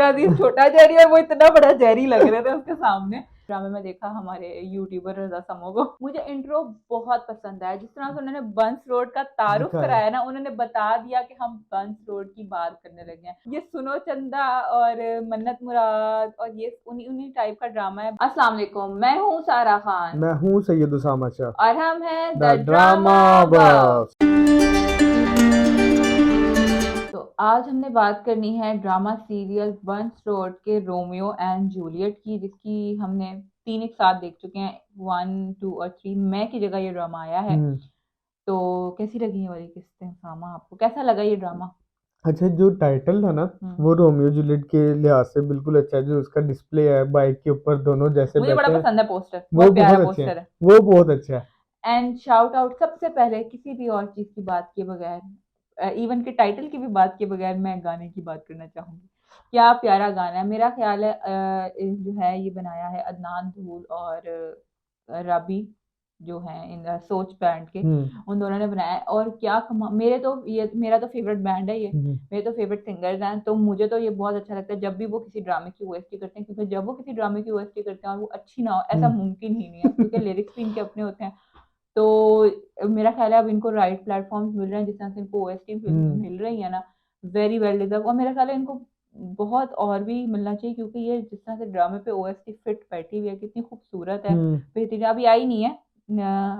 अब्दुल अजीज छोटा जहरी है, वो इतना बड़ा जहरी लग रहे थे उसके सामने। ड्रामे में देखा हमारे यूट्यूबर रजा समो को, मुझे इंट्रो बहुत पसंद आया, जिस तरह से उन्होंने बंस रोड का तारुफ दिखाया। कराया ना, उन्होंने बता दिया कि हम बंस रोड की बात करने लगे हैं। ये सुनो चंदा और मन्नत मुराद और ये उन्हीं उन्हीं टाइप का ड्रामा है। अस्सलाम वालेकुम, मैं हूँ सारा खान मैं हूँ सैयद उसामा शाह। और हम हैं द द ड्रामा ड्रामा बफ। बफ। तो आज हमने बात करनी है ड्रामा सीरियल बंस रोड के रोमियो एंड जूलियट की, जिसकी हमने 3 एक साथ देख चुके हैं, 1, 2 और 3। मैं की जगह ये ड्रामा आया है। हम्म। तो कैसी लगी ये वाली किस्तें सामा, आपको कैसा लगा ये ड्रामा? अच्छा, जो टाइटल था ना, हम्म। वो रोमियो जूलियट के लिहाज से बिल्कुल अच्छा है। जो उसका डिस्प्ले है बाइक के ऊपर दोनों जैसे मुझे बड़ा बैठे हैं, पसंद है पोस्टर, वो बहुत प्यारा बहुत अच्छे हैं। पोस्टर है। वो बहुत अच्छा है। एंड शाउट आउट सबसे पहले किसी भी और चीज की बात किए बगैर, इवन के टाइटल की भी बात किए बगैर, मैं गाने की बात करना चाहूंगी। क्या प्यारा गाना है, मेरा ख्याल है जो है ये बनाया है अदनान धूल और रबी, जो है इन सोच बैंड के, हम्म। उन दोनों ने बनाया है। और क्या मेरे तो ये मेरा तो फेवरेट बैंड है ये, हम्म। मेरे तो फेवरेट सिंगर्स हैं, तो मुझे तो ये बहुत अच्छा लगता है जब भी वो किसी ड्रामे की ओएसटी करते हैं, क्योंकि जब वो किसी ड्रामे की ओएसटी करते हैं और वो अच्छी ना हो ऐसा हम्म। मुमकिन ही नहीं है, क्योंकि लिरिक्स भी इनके अपने होते हैं। तो मेरा ख्याल है अब इनको राइट प्लेटफॉर्म्स मिल रहे हैं, जिस तरह से इनको ओएसटी हम्म। मिल रही है ना, वेरी वेल डिजर्व। और मेरा ख्याल है इनको बहुत और भी मिलना चाहिए, क्योंकि ये जिस तरह से ड्रामे पे ओएसटी फिट बैठी हुई है, कितनी खूबसूरत है, हम्म। बेहतरीन। अभी आई नहीं है,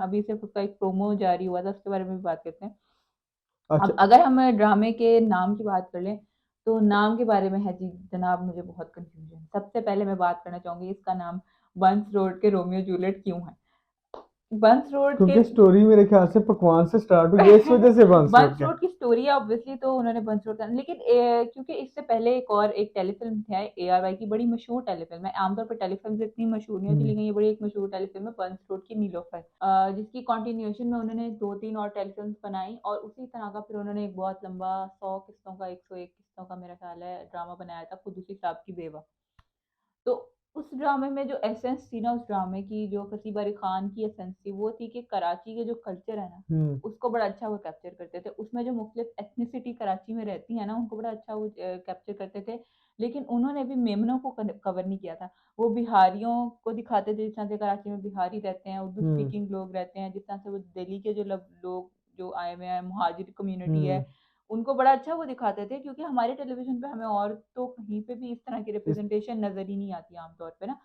अभी सिर्फ उसका एक प्रोमो जारी हुआ था, उसके बारे में भी बात करते हैं। अच्छा। अब अगर हम ड्रामे के नाम की बात कर लें, तो नाम के बारे में है जी जनाब, मुझे बहुत कंफ्यूजन। सबसे पहले मैं बात करना चाहूंगी, इसका नाम बंस रोड के रोमियो जूलियट क्यों है? बंस रोड के क्योंकि स्टोरी मेरे ख्याल से पकवान से स्टार्ट हुई है, इस वजह से बांस रोड बंस का। रोड की स्टोरी है ऑब्वियसली, तो उन्होंने बंस रोड का, लेकिन क्योंकि इससे पहले एक टेलीफिल्म है ARY की, बड़ी मशहूर टेलीफिल्म है। आमतौर पर टेलीफिल्म इतनी मशहूर नहीं होती, हम्म। लेकिन ये बड़ी एक मशहूर टेलीफिल्म है, बंस रोड की नीलोफर, जिसकी कंटिन्यूएशन में उन्होंने 2-3 और टेलीफिल्म बनाई, और उसी तरह का फिर उन्होंने एक बहुत लंबा 100 किस्तों का, 101 किस्तों का मेरा ख्याल है ड्रामा बनाया था, कुदूसी साहब की बेवा। तो उस ड्रामे में जो एसेंस थी ना, उस ड्रामे की जो फसीह बारी खान की एसेंस थी, वो थी कि कराची के जो कल्चर है ना, हम्म। उसको बड़ा अच्छा वो कैप्चर करते थे। उसमें जो मुख्तलिफ एथनिसिटी कराची में रहती है ना, उनको बड़ा अच्छा वो कैप्चर करते थे। लेकिन उन्होंने भी मेमनों को कवर नहीं किया था। वो बिहारियों को दिखाते थे, जिस तरह से कराची में बिहारी रहते हैं, उर्दू हम्म। स्पीकिंग लोग रहते हैं, जिस तरह से वो दिल्ली के जो लोग जो आए हुए हैं, मुहाजिर कम्युनिटी है, हम्म। उनको बड़ा अच्छा वो दिखाते थे, क्योंकि हमारे टेलीविजन पे हमें और तो कहीं पे भी इस तरह की इस रिप्रेजेंटेशन नजर ही नहीं आती आमतौर पे ना।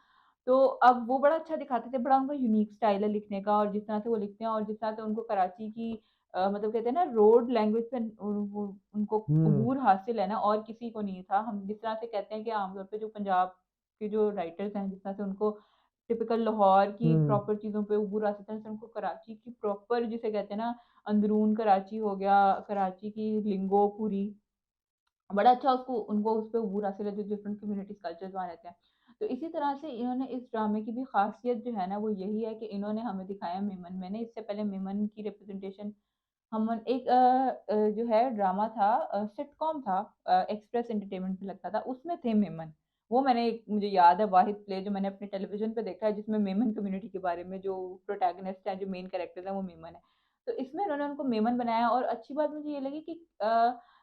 तो अब वो बड़ा अच्छा दिखाते थे, बड़ा उनका यूनिक स्टाइल है लिखने का, और जिस तरह से वो लिखते हैं, और जिस तरह से उनको कराची की मतलब कहते हैं ना रोड लैंग्वेज पे उनको हम्म। अबूर हासिल है ना, और किसी को नहीं था। हम जिस तरह से कहते हैं कि आमतौर पे जो पंजाब के जो राइटर्स हैं, जिस तरह से उनको टिपिकल लाहौर की हम्म। प्रॉपर चीज़ों पे अबूर हासिल है, उनको कराची की प्रॉपर जिसे कहते हैं ना, अंदरून कराची हो गया, कराची की लिंगो पूरी, बड़ा अच्छा उसको उनको उस पे अबूर हासिल है, जो डिफरेंट कम्युनिटीज कल्चर्स वहाँ रहते हैं। तो इसी तरह से इन्होंने इस ड्रामे की भी खासियत जो है ना, वो यही है कि इन्होंने हमें दिखाया मेमन। मैंने इससे पहले मेमन की रिप्रेजेंटेशन, हम एक जो है ड्रामा था, सिटकॉम था, एक्सप्रेस एंटरटेनमेंट पे लगता था, उसमें थे मेमन। वो मैंने मुझे याद है वाहिद प्ले जो मैंने अपने टेलीविजन पे देखा है, जिसमें मेमन कम्युनिटी के बारे में जो प्रोटैगनिस्ट हैं, जो मेन कैरेक्टर्स हैं, वो मेमन है। तो इसमें उन्होंने उनको मेमन बनाया, और अच्छी बात मुझे ये लगी कि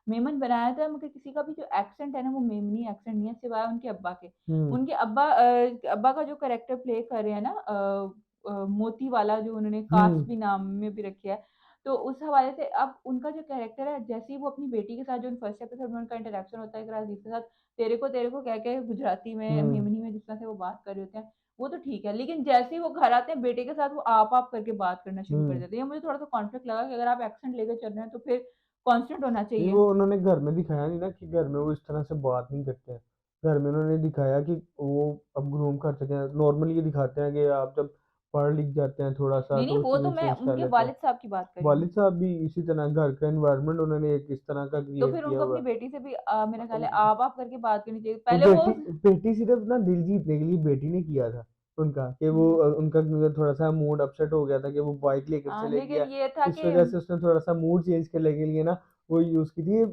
मेमन बनाया था, मगर किसी का भी जो एक्सेंट है ना, वो मेमनी एक्सेंट नहीं है, सिवाय उनके अब्बा के। हम्म। उनके अब्बा का जो कैरेक्टर प्ले कर रहे हैं ना, मोती वाला, जो उन्होंने कास्ट हम्म। भी नाम में भी रखी है। तो उस हवाले से अब उनका जो कैरेक्टर है, जैसे ही वो अपनी बेटी के साथ, जो फर्स्ट एपिसोड में उनका इंटरेक्शन होता है एक अजीज के साथ, तेरे को कह के गुजराती में हम्म। मेमनी में जिस तरह से वो बात कर रहे होते हैं, वो तो ठीक है। लेकिन जैसे ही वो घर आते हैं बेटे के साथ, वो आप करके बात करना शुरू कर हम्म। देते हैं। ये मुझे थोड़ा सा कॉन्फ्लिक्ट लगा कि अगर आप एक्सेंट लेकर चल रहे हैं, तो फिर कांस्टेंट होना नहीं, चाहिए। वो उन्होंने घर में दिखाया नहीं ना, कि घर में वो इस तरह से बात नहीं करते हैं। घर में उन्होंने दिखाया कि वो अब ग्रूम कर सके। नॉर्मली ये दिखाते हैं कि आप जब पढ़ लिख जाते हैं थोड़ा सा, नहीं तो नहीं, वो वो तो चीज़ें मैं चेंज कर उनके लेते हैं। वालिद साहब की बात कर रही हूँ। वालिद साहब भी इसी तरह घर का एनवायरनमेंट उन्होंने एक इस तरह का तो क्रिएट फिर किया उनको हुआ अपनी है। बेटी से भी मेरा ख्याल है अब आप करके बात करनी चाहिए वो पहले वो। बेटी बेटी सिर्फ ना दिल जीतने के लिए बेटी ने किया था उनका, कि वो हम्म, उनका थोड़ा सा मूड अपसेट हो गया था कि वो बाइक लेकर चले लेकिन गया। ये था इस कि वजह से उसने थोड़ा सा मूड चेंज करने के लिए ना वो यूज की थी।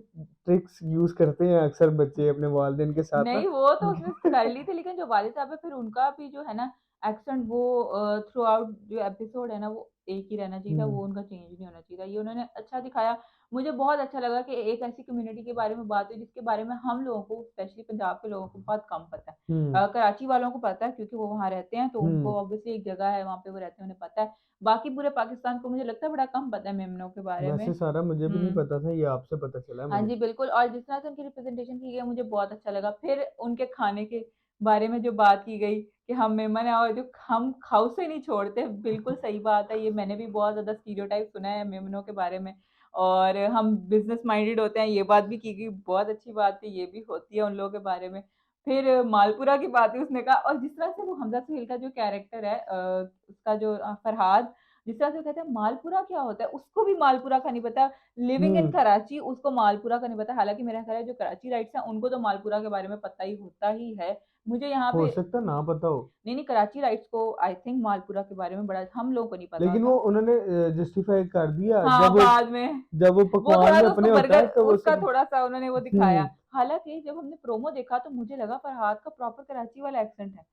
ट्रिक्स यूज करते हैं अक्सर बच्चे अपने वालिदैन के साथ ना। नहीं, वो तो उसने कर ली थी, लेकिन जो वालिद साहब है, फिर उनका भी जो है ना एक्सेंट, वो थ्रू आउट जो एपिसोड है ना, वो एक ही रहना चाहिए था, हम्म। वो उनका चेंज नहीं होना चाहिए था। ये उन्होंने अच्छा दिखाया। मुझे बहुत अच्छा लगा कि एक ऐसी कम्युनिटी के बारे में बात हुई जिसके बारे में हम लोगों को, स्पेशली पंजाब के लोगों को बहुत कम पता है। हुँ, कराची वालों को पता है क्योंकि वो वहाँ रहते हैं, तो हुँ। उनको ऑब्वियसली एक जगह है वहाँ पे वो रहते हैं, उन्हें पता है। बाकी पूरे पाकिस्तान को मुझे लगता है बड़ा कम पता है मेमनों के बारे में। वैसे सारा मुझे भी नहीं हुँ। पता था, ये आपसे पता चला है हाँ मुझे। जी, बिल्कुल, और जिस तरह से उनकी रिप्रेज़ेंटेशन की गई मुझे बहुत अच्छा लगा। फिर उनके खाने के बारे में जो बात की गई कि हम मेमन हैं और जो हम खाउ से नहीं छोड़ते, बिल्कुल सही बात है। ये मैंने भी बहुत ज़्यादा स्टीरियोटाइप सुना है मेमनों के बारे में, और हम बिज़नेस माइंडेड होते हैं, ये बात भी की गई, बहुत अच्छी बात है, ये भी होती है उन लोगों के बारे में। फिर मालपुरा की बात हुई, उसने कहा, और जिस तरह से वो हमज़ा सुहेल का जो कैरेक्टर है, उसका जो फरहाद, जिस तरह से वो कहता है मालपुरा क्या होता है? उसको भी मालपुरा का नहीं पता। लिविंग इन हुँ, कराची, उसको मालपुरा का नहीं पता। हालाँकि मेरा ख़्याल है जो कराची राइट्स हैं उनको तो मालपुरा के बारे में पता ही होता ही है। मुझे यहाँ हो पे सकता है ना पता हो। नहीं, कराची राइट्स को आई थिंक मालपुरा के बारे में बड़ा हम लोगों को नहीं पता लेकिन होता। वो उन्होंने जस्टिफ़ाई कर दिया हाँ, बाद में जब वो वो पकवान में थोड़ा-सा उसको अपने होता है बर्गर तो वो उसका सब थोड़ा-सा उन्होंने वो दिखाया। हुँ, हालाँकि जब हमने प्रोमो देखा तो मुझे लगा फरहाद का प्रॉपर कराची वाला एक्सेंट है।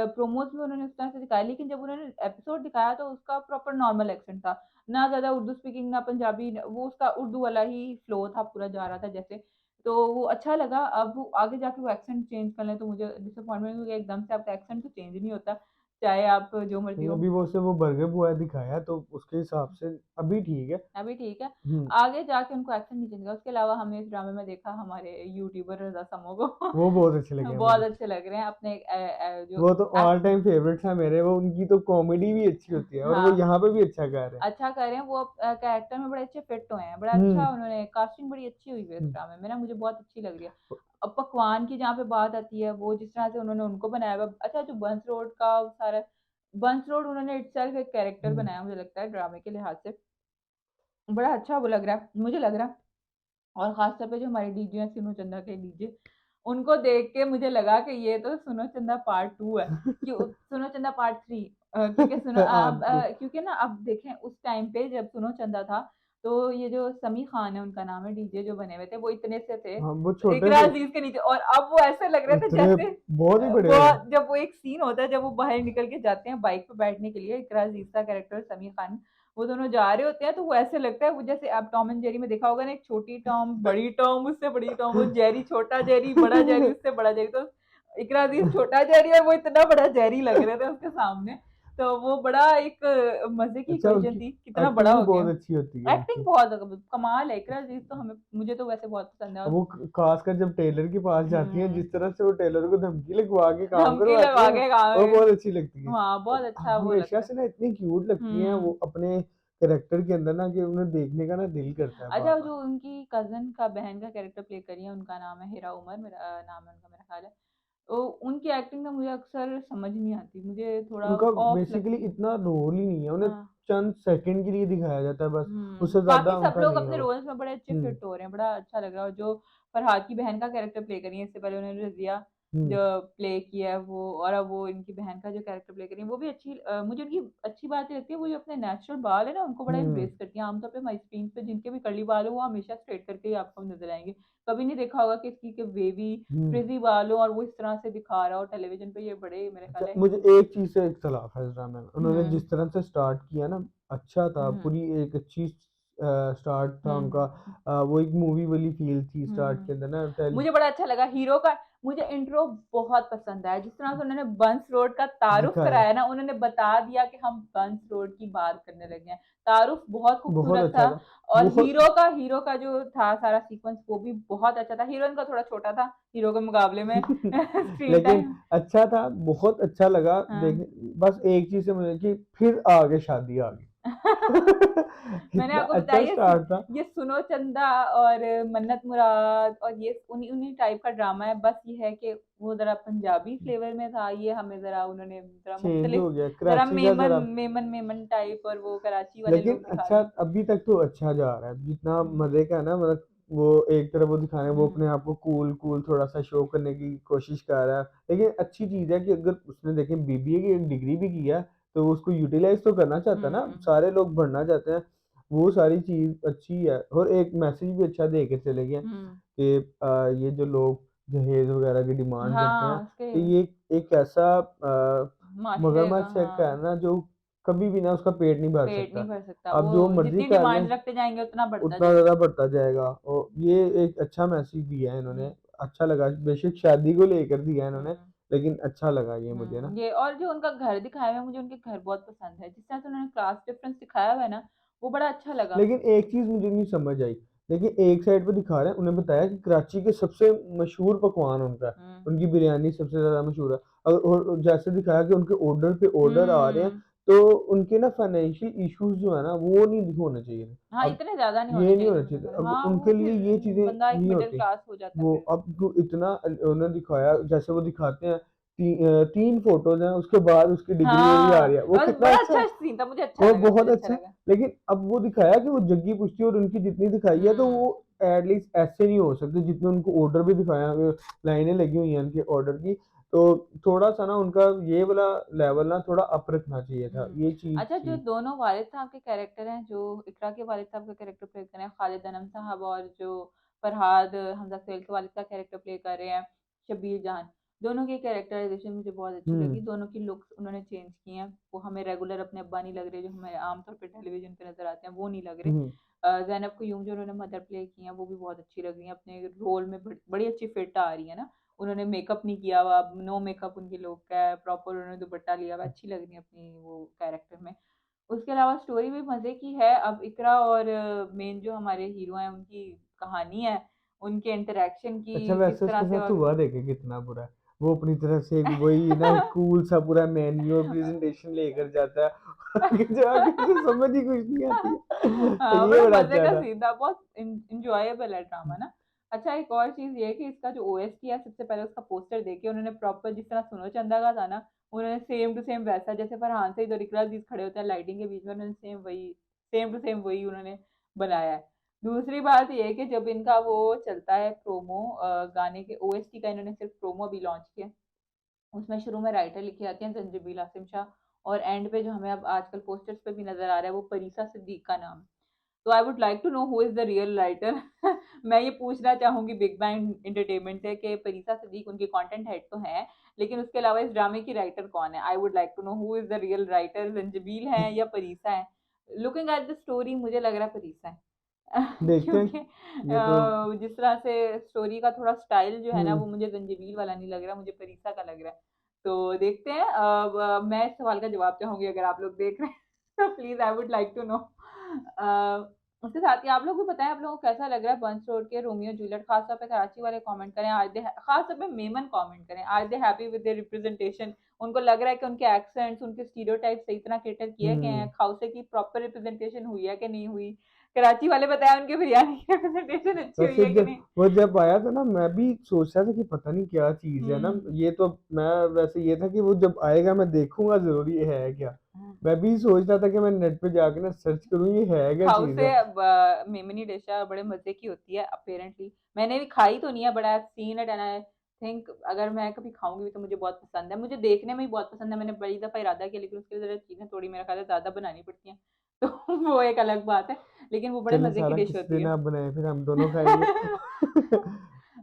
प्रोमोज़ में उन्होंने उस तरह से दिखाया, लेकिन जब उन्होंने एपिसोड दिखाया तो उसका प्रॉपर नॉर्मल एक्सेंट था। ना ज़्यादा उर्दू स्पीकिंग, ना पंजाबी, वो उसका उर्दू वाला ही फ्लो था, पूरा जा रहा था जैसे। तो वो अच्छा लगा। अब वो आगे जाके वो एक्सेंट चेंज कर लें तो मुझे डिसअपॉइंटमेंट हुई, एकदम से आपका एक्सेंट तो चेंज नहीं होता, चाहे आप जो मर्ज़ी नहीं हो। अभी वो उसे वो बर्गर बॉय दिखाया तो उसके हिसाब से अभी ठीक है। अभी ठीक है। हुँ, आगे जाके उनको एक्सेंट नहीं चेंज किया। उसके अलावा हमने इस ड्रामे में देखा हमारे यूट्यूबर रज़ा समो को। वो बहुत अच्छे लगे हैं बहुत मुझे। अच्छे लग रहे हैं अपने जो वो तो एक्ट। ऑल टाइम फ़ेवरेट्स हैं मेरे, वो उनकी तो कॉमेडी भी अच्छी होती है और वो हाँ, यहाँ पे भी अच्छा कर रहे हैं। अच्छा कर रहे हैं वो, कैरेक्टर में बड़े अच्छे फिट हुए हैं। बड़ा अच्छा हुँ, उन्होंने कास्टिंग बड़ी अच्छी हुई है इस हुँ। ड्रामे में ना, मुझे बहुत अच्छी लग रही है। अब पकवान की जहाँ पे बात आती है, वो जिस तरह से उन्होंने उनको बनाया हुआ, अच्छा जो बंस रोड का सारा, बंस रोड उन्होंने इटसेल्फ एक कैरेक्टर हुँ, बनाया, मुझे लगता है ड्रामे के लिहाज से। बड़ा अच्छा वो लग रहा है, मुझे लग रहा है। और ख़ास तौर पे जो हमारे डीजे हैं, सिनो चंदा के डीजे, उनको देख के मुझे लगा कि ये तो सुनो चंदा पार्ट 2 है। क्यों सुनो चंदा पार्ट 3, क्योंकि हाँ, वो क्योंकि ना अब देखें उस टाइम पे जब सुनो चंदा था, तो ये जो समी खान है उनका नाम है, डीजे जो बने हुए थे, वो इतने से थे, हाँ, वो छोटे इकरा थे, अज़ीज़ के नीचे, और अब वो ऐसे लग रहे थे इतने जैसे बहुत ही बड़े हो गए। वो जब वो एक सीन होता है जब वो बाहर निकल के जाते हैं बाइक पे बैठने के लिए, इकरा अज़ीज़ का कैरेक्टर समी खान, वो दोनों जा रहे होते हैं तो वो ऐसे लगता है वो जैसे आप टॉम एंड जेरी में देखा होगा ना, एक छोटी टॉम, बड़ी टॉम, उससे बड़ी टॉम, वो जेरी छोटा जेरी, बड़ा जेरी, उससे बड़ा जेरी, तो इकरा अज़ीज़ छोटा जेरी और वो इतना बड़ा जेरी लग रहे थे उसके सामने। तो वो बड़ा एक मज़े की अच्छा इक्वेशन उसकी थी, कितना बड़ा एक्टिंग भी हो बहुत गया। अच्छी होती है एक्टिंग उसकी। बहुत कमाल है, इकरा अज़ीज़ तो हमें मुझे तो वैसे बहुत पसंद है। अब और वो खासकर जब टेलर के पास जाती हैं, हुँ, जिस तरह से वो टेलर को धमकी लगवा के काम धमकी करवाती लगा हैं, के वो बहुत अच्छी लगती हैं। हाँ, बहुत अच्छा वो हमेशा लगता है। से ना इतनी क्यूट लगती हैं वो हुँ। अपने कैरेक्टर के अंदर ना कि उन्हें देखने का ना दिल करता है अच्छा, बार-बार। जो उनकी कज़िन का बहन का कैरेक्टर प्ले करी है, उनका नाम है हिरा उमर, मेरा नाम है उनका, मेरा ख़्याल है। तो उनकी एक्टिंग ना मुझे अक्सर समझ नहीं आती, मुझे थोड़ा उनका ऑफ बेसिकली लगती है। इतना रोल ही नहीं है, उन्हें हाँ। चंद सेकंड के लिए दिखाया जाता है बस, उससे बाकी ज़्यादा सब उनका लोग नहीं है अपने वो। रोल्स में बड़े अच्छे हुँ, फिट हो रहे हैं, बड़ा अच्छा लग रहा है, और जो फरहाद की बहन का कैरेक्टर प्ले करी है, इससे पहले उन्होंने रज़िया हुँ, जो प्ले किया है वो, और अब वो इनकी बहन का जो कैरेक्टर प्ले कर रही है, वो भी अच्छी, मुझे उनकी अच्छी बात ये लगती है, वो जो अपने नेचुरल बाल है ना, उनको बड़ा हुँ, एम्ब्रेस करती हैं। आमतौर पे हमारी स्क्रीन पे जिनके भी कर्ली बाल हो, वो हमेशा स्ट्रेट करके ही आपको नज़र आएँगे। कभी नहीं देखा होगा किसी के वेवी, हुँ। फ्रिज़ी बाल हो और वो इस तरह से दिखा रहा हो टेलीविज़न पे, ये बड़े मेरे ख्याल अच्छा, है मुझे यूथ। एक चीज़ से इख्तलाफ है इस ड्रामे में। उन्होंने हुँ, जिस तरह से स्टार्ट किया ना, अच्छा था, हुँ, पूरी एक अच्छी स्टार्ट था हुँ, उनका। हुँ, वो एक मूवी वाली फ़ील थी स्टार्ट के हुँ। अंदर ना टेल मुझे बड़ा अच्छा लगा हीरो का, मुझे इंट्रो बहुत पसंद आया। जिस तरह से उन्होंने बंस रोड का तारुफ दिखाया, कराया ना, उन्होंने बता दिया कि हम बंस रोड की बात करने लगे हैं। तारुफ बहुत बहुत खूबसूरत था, अच्छा था। और बहुत हीरो का जो था सारा सीक्वेंस वो भी बहुत अच्छा था। हीरोइन का थोड़ा छोटा था हीरो के मुकाबले में स्क्रीन लेकिन टाइम। अच्छा था, बहुत अच्छा लगा हाँ। देखने बस एक चीज़ से मुझे कि फिर आगे शादी आ गई। मैंने इतना आपको अच्छा बताया स्टार्ट था। ये सुनो चंदा और मन्नत मुराद और ये उन्हीं उन्हीं टाइप का ड्रामा है। बस ये है कि वो ज़रा पंजाबी फ्लेवर में था, ये हमें ज़रा उन्होंने ज़रा चेंज हो मुख्तलिफ, गया, ज़रा कराची का मेमन ज़रा मेमन मेमन टाइप और वो कराची वाले लेकिन लोग दिखा अच्छा दिए। अभी तक तो अच्छा जा रहा है, जितना हुँ, मज़े का है ना मतलब वो एक तरफ वो दिखा रहे हैं, वो अपने हुँ, आप को कूल थोड़ा-सा शो करने की कोशिश कर रहा है। लेकिन अच्छी चीज़ है कि अगर उसने देखें बीबीए की एक डिग्री भी की है, तो वो उसको यूटिलाइज़ तो करना चाहता है ना, हुँ, सारे लोग बढ़ना चाहते हैं, वो सारी चीज़ अच्छी है और एक मैसेज भी अच्छा दे के चले गए हुँ। कि ये जो लोग दहेज़ वगैरह की डिमांड करते हैं, हाँ, तो उसके ये एक ऐसा माशरे का मगरमच्छ है हाँ। का है ना जो कभी भी ना उसका पेट नहीं भर पेट नहीं सकता। भर सकता। आप जो वो मर्ज़ी जितनी कर लें, डिमांड्स रखते जाएँगे उतना बढ़ता उतना जाएगा। ज़्यादा बढ़ता जाएगा। और ये एक अच्छा मैसेज दिया है इन्होंने, हुँ, अच्छा लगा। बेशक शादी को लेकर दिया है इन्होंने, हुँ। लेकिन अच्छा लगा ये मुझे ना। ये और जो उनका घर दिखाया हुआ है, मुझे उनके घर बहुत पसंद है। जिस तरह से उन्होंने क्लास डिफरेंस दिखाया हुआ है ना, वो बड़ा अच्छा लगा। लेकिन एक चीज़ मुझे नहीं समझ आई। देखिए, एक साइड पे दिखा रहे हैं, उन्हें बताया कि कराची के सबसे मशहूर पकवान उनका है, हुँ। उनकी बिरयानी सबसे ज़्यादा मशहूर है। और जैसे दिखाया कि उनके ऑर्डर पे ऑर्डर आ रहे हैं, हुँ। तो उनके ना फाइनेंशियल इश्यूज़ जो है ना, वो नहीं होने चाहिए थे। हाँ, अब इतने ज़्यादा नहीं होने ये नहीं चाहिए थे होना मुझे चाहिए लग था। रहा है। अब हाँ, वो उनके लिए फिर ये चीज़ें बंदा एक नहीं मिडल होती। क्लास हो जाता है वो फिर। अब जो इतना उन्होंने दिखाया, जैसे वो दिखाते हैं 3 फ़ोटोज़ हैं, उसके बाद उसकी डिग्री वग़ैरह आ हाँ, रही है। वो और कितना बड़ा अच्छा अच्छा है। सीन था, मुझे अच्छा वो लगा, बहुत मुझे अच्छा अच्छा है, लगा। लेकिन अब वो दिखाया कि वो जग्गी पुष्टी और उनकी जितनी दिखाई है, तो वो हुँ। एटलीस्ट ऐसे नहीं हो सकते जितने उनको ऑर्डर भी दिखाया लाइनें लगी हुई हैं उनके ऑर्डर की। तो थोड़ा-सा ना उनका ये वाला लेवल ना थोड़ा अप रखना चाहिए था, हुँ। ये चीज़ अच्छा, जो थी। दोनों वालिद साहब के कैरेक्टर हैं, जो इकरा के वालिद साहब का कैरेक्टर प्ले कर रहे हैं खालिद अनम साहब, और जो फरहाद हमज़ा सुहैल के वालिद का कैरेक्टर प्ले कर रहे हैं शब्बीर जान, दोनों की कैरेक्टराइज़ेशन मुझे बहुत अच्छी हुँ, लगी। दोनों की लुक्स उन्होंने चेंज की हैं। वो हमें रेगुलर अपने अब्बा नहीं लग रहे, जो हमें आम तौर पे टेलीविज़न पे नज़र आते हैं, वो नहीं लग रहे। हुँ, ज़ैनब कयूम जो उन्होंने मदर प्ले की हैं, वो भी बहुत अच्छी लग रही हैं। अपने रोल में बड़ी अच्छी फिट आ रही है ना। उन्होंने मेकअप नहीं किया हुआ, नो मेकअप उनकी लुक है, प्रॉपर उन्होंने दुपट्टा लिया हुआ है, अच्छी लग रही है अपनी वो कैरेक्टर में। उसके अलावा स्टोरी भी मज़े की है। अब इकरा और मेन जो हमारे हीरो हैं, उनकी कहानी है, उनके इंटरैक्शन अच्छा, की किस वैसे तरह उसके से। साथ और हुआ देखें कितना बुरा है। वो अपनी तरफ से एक वही ना कूल सा पूरा मेन्यू और प्रेज़ेंटेशन लेकर जाता है, आगे जाके उसे समझ ही कुछ नहीं आती है। हाँ, ये बड़ा बड़ा मज़े अच्छा का था। सीन था, बहुत एन्जॉयबल है ड्रामा ना। अच्छा, एक और चीज़ ये है कि इसका जो ओएसटी है, सबसे पहले उसका पोस्टर देख के उन्होंने प्रॉपर जिस तरह सुनो चंदा का था ना, उन्होंने सेम टू सेम वैसा, जैसे फरहान सईद और इकरा अज़ीज़ खड़े होते हैं लाइटिंग के बीच में, उन्होंने सेम टू सेम वही उन्होंने बनाया है। दूसरी बात ये है कि जब इनका वो चलता है प्रोमो, गाने के ओएसटी का इन्होंने सिर्फ़ प्रोमो अभी लॉन्च किया। उसमें शुरू में राइटर लिखे आते हैं ज़ंजीबिल आसिम शाह, और एंड पे जो हमें अब आजकल पोस्टर्स पे भी नज़र आ रहा है, वो परीसा सिद्दीक का नाम। तो I would like to know who is the real writer. मैं ये पूछना चाहूँगी बिग बैंग एंटरटेनमेंट से कि परीसा सिद्दीक उनकी कंटेंट हेड तो हैं, लेकिन उसके अलावा इस ड्रामे की राइटर कौन है? I would like to know who is the real writer, Zanjabeel हैं या परीसा हैं? लुकिंग एट द स्टोरी मुझे लग रहा है परीसा है। देखते हैं, क्योंकि ये तो जिस तरह से स्टोरी का थोड़ा स्टाइल जो है ना, हुँ। वो मुझे ज़ंजीबील वाला नहीं लग रहा, मुझे परीसा का लग रहा है। तो देखते हैं। मैं इस सवाल का जवाब चाहूँगी, अगर आप लोग देख रहे हैं तो please I would like to know. उसके साथ ही आप लोग भी बताएँ, आप लोगों को कैसा लग रहा है बंच रोड के रोमियो जूलियट? ख़ास तौर पे कराची वाले कमेंट करें, आर दे ख़ास तौर पे मेमन कमेंट करें, are they happy with their representation? उनको लग रहा है कि उनके एक्सेंट्स, उनके स्टीरियोटाइप सही तरह कैटर किए गए हैं? हुँ। खाउसे की प्रॉपर रिप्रेजेंटेशन हुई है कि नहीं हुई? कराची वाले बताएँ, उनकी बिरयानी की रिप्रेजेंटेशन अच्छी हुई वैसे है कि जब नहीं? वो जब आया था ना, मैं भी सोच रहा था कि पता नहीं क्या चीज़ है ना, हुँ। ये तो मैं वैसे ये था कि वो जब आएगा मैं देखूँगा ज़रूर ये है क्या? हुँ। मैं भी सोच रहा था कि मैं नेट पे जाके ना सर्च करूँ ये है क्या चीज़ खाउसे है? मेमनी डिश है, बड़े मज़े की होती है अपैरेंटली। मैंने भी खाई तो नहीं है, but I have seen it and I think अगर मैं कभी खाऊँगी भी तो मुझे बहुत पसंद है। मुझे देखने में ही बहुत पसंद है, मैंने बड़ी दफ़ा इरादा किया, लेकिन उसके लिए ज़रा चीज़ें थोड़ी मेरा ख़्याल है ज़्यादा बनानी पड़ती हैं। तो वो एक अलग बात है, लेकिन वो बड़े चलें, मज़े की सारा डिश किसी होती दिन है। आप बनाएँ फिर हम दोनों खाएँगे।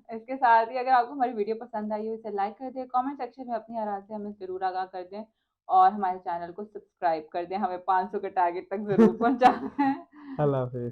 इसके साथ ही अगर आपको हमारी वीडियो पसंद आई हो, इसे लाइक कर दें, कमेंट सेक्शन में अपनी राय से हमें ज़रूर आगाह कर दें, और हमारे चैनल को सब्सक्राइब कर दें। हमें 500 के टारगेट तक ज़रूर पहुँचाना है। अल्लाह हाफ़िज़।